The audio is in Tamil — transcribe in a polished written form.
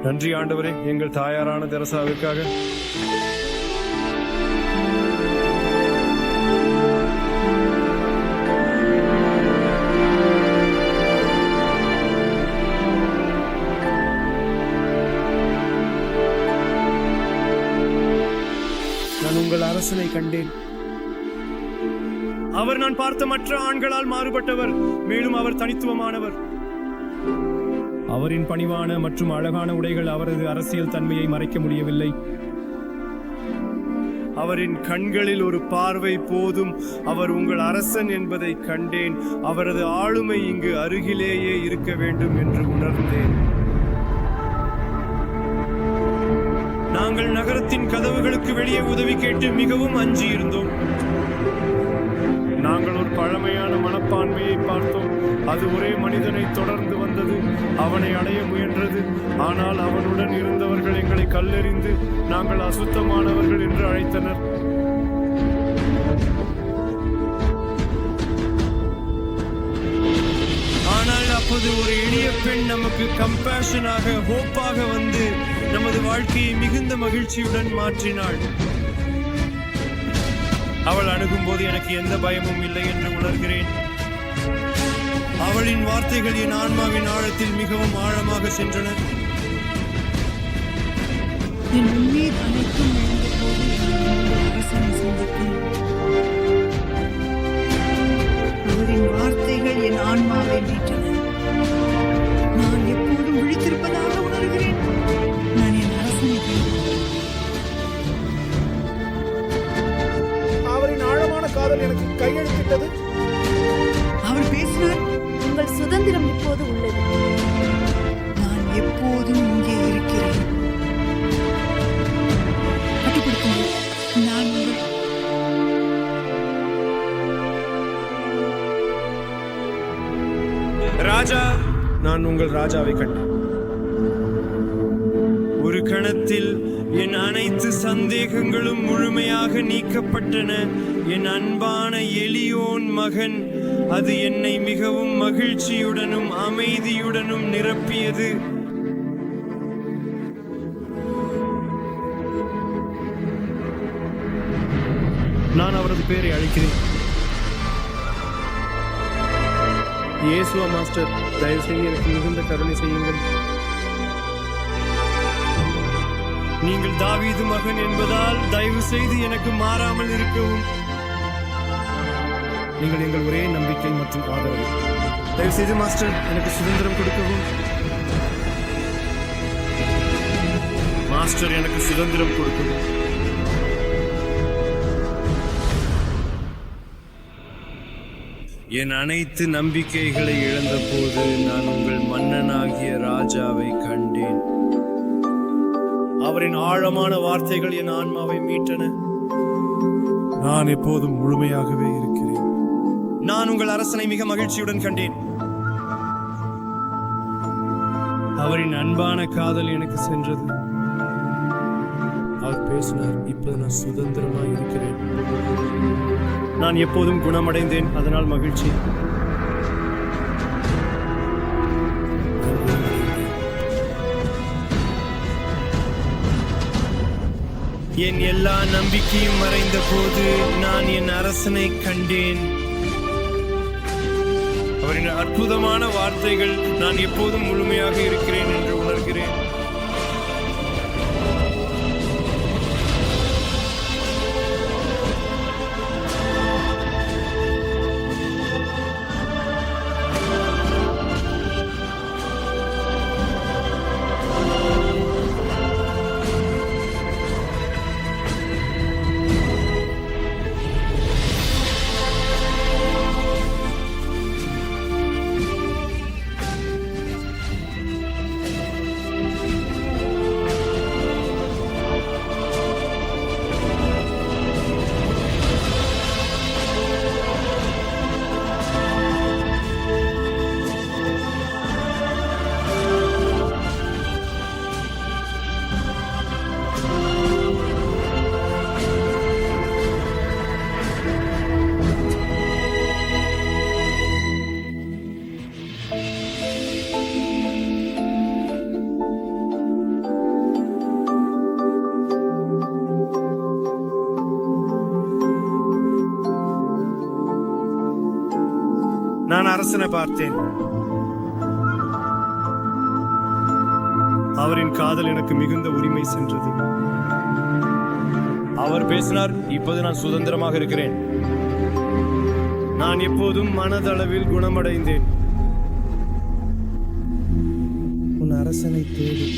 நன்றி ஆண்டவரே, எங்கள் தாயாரான தெரசாவிற்காக. நான் உங்கள் அரசனை கண்டேன். அவர் நான் பார்த்த மற்ற ஆண்களால் மாறுபட்டவர், மேலும் அவர் தனித்துவமானவர். அவரின் பணிவான மற்றும் அழகான உடைகள் அவரது அரசியல் தன்மையை மறைக்க முடியவில்லை. அவரின் கண்களில் ஒரு பார்வை போதும், அவர் உங்கள் அரசன் என்பதை கண்டேன். அவரது ஆளுமை இங்கு அருகிலேயே இருக்க வேண்டும் என்று உணர்ந்தேன். நாங்கள் நகரத்தின் கதவுகளுக்கு வெளியே உதவி கேட்டு மிகவும் அஞ்சியிருந்தோம். நாங்கள் ஒரு பழமையான மனப்பான்மையை பார்த்தோம். அது ஒரே மனிதனை தொடர்ந்து வந்தது, அவனை அடைய முயன்றது. ஆனால் அவனுடன் இருந்தவர்கள் எங்களை கல்லெறிந்து நாங்கள் அசுத்தமானவர்கள் என்று அழைத்தனர். ஆனால் அப்போது ஒரு எளிய பெண் நமக்கு கம்பேஷனாக, ஹோப்பாக வந்து நமது வாழ்க்கையை மிகுந்த மகிழ்ச்சியுடன் மாற்றினாள். அவள் அணுகும்போது எனக்கு எந்த பயமும் இல்லை என்று உணர்கிறேன். அவளின் வார்த்தைகள் என் ஆன்மாவின் ஆழத்தில் மிகவும் ஆழமாக சென்றன. என் உயிர் அனைத்தும் இழந்த போது அரசனை சந்தித்தேன். அவரின் வார்த்தைகள் என் ஆன்மாவை மீட்டன. நான் எப்போதும் விழித்திருப்பதாக உணர்கிறேன். நான் என் அரசனை அவரின் ஆழமான காதல் எனக்கு கையெழுத்திட்டது. அவர் பேசினார். உங்கள் சுதந்திரம் இப்போது உள்ளது. நான் எப்போதும் இங்கே இருக்கிறேன். கட்டுப்படுத்துங்கள். நான் ராஜா, நான் உங்கள் ராஜாவை கண்டேன். ஒரு கணத்தில் என் அனைத்து சந்தேகங்களும் முழுமையாக நீக்கப்பட்டன. என் அன்பான எலியோன் மகன், அது என்னை மிகவும் மகிழ்ச்சியுடனும் அமைதியுடனும் நிரப்பியது. நான் அவரது பெயரை அழைக்கிறேன். இயேசுவா மாஸ்டர், தயவு செய்து எனக்கு மிகுந்த கருணை செய்யுங்கள். நீங்கள் தாவீது மகன் என்பதால் தயவு செய்து எனக்கு மாறாமல் இருக்கவும். நீங்கள் எங்கள் ஒரே நம்பிக்கை மற்றும் ஆதரவு. தயவு செய்து மாஸ்டர், எனக்கு சுதந்திரம் கொடுக்கவும். மாஸ்டர், எனக்கு சுதந்திரம் கொடுக்கவும். என் அனைத்து நம்பிக்கைகளை இழந்த போது நான் உங்கள் மன்னனாகிய ராஜாவை கண்டேன். அவரின் ஆழமான வார்த்தைகள் என் ஆன்மாவை மீட்டன. நான் எப்போதும் முழுமையாகவே இருக்கிறேன். நான் உங்கள் அரசனை மிக மகிழ்ச்சியுடன் கண்டேன். அவரின் அன்பான காதல் எனக்கு சென்றது. அவர் பேசினார். இப்போது நான் சுதந்திரமாய் இருக்கிறேன். நான் எப்போதும் குணமடைந்தேன், அதனால் மகிழ்ச்சி. என் எல்லா நம்பிக்கையும் மறைந்த போது நான் என் அரசனை கண்டேன். அவரின் அற்புதமான வார்த்தைகள், நான் எப்போதும் முழுமையாக இருக்கிறேன் என்று உணர்கிறேன். நான் அரசனை பார்த்தேன். அவரின் காதல் எனக்கு மிகுந்த உரிமை சென்றது. அவர் பேசினார், இப்போது நான் சுதந்திரமாக இருக்கிறேன். நான் எப்போதும் மனதளவில் குணமடைந்தேன். உன் அரசனை தேடி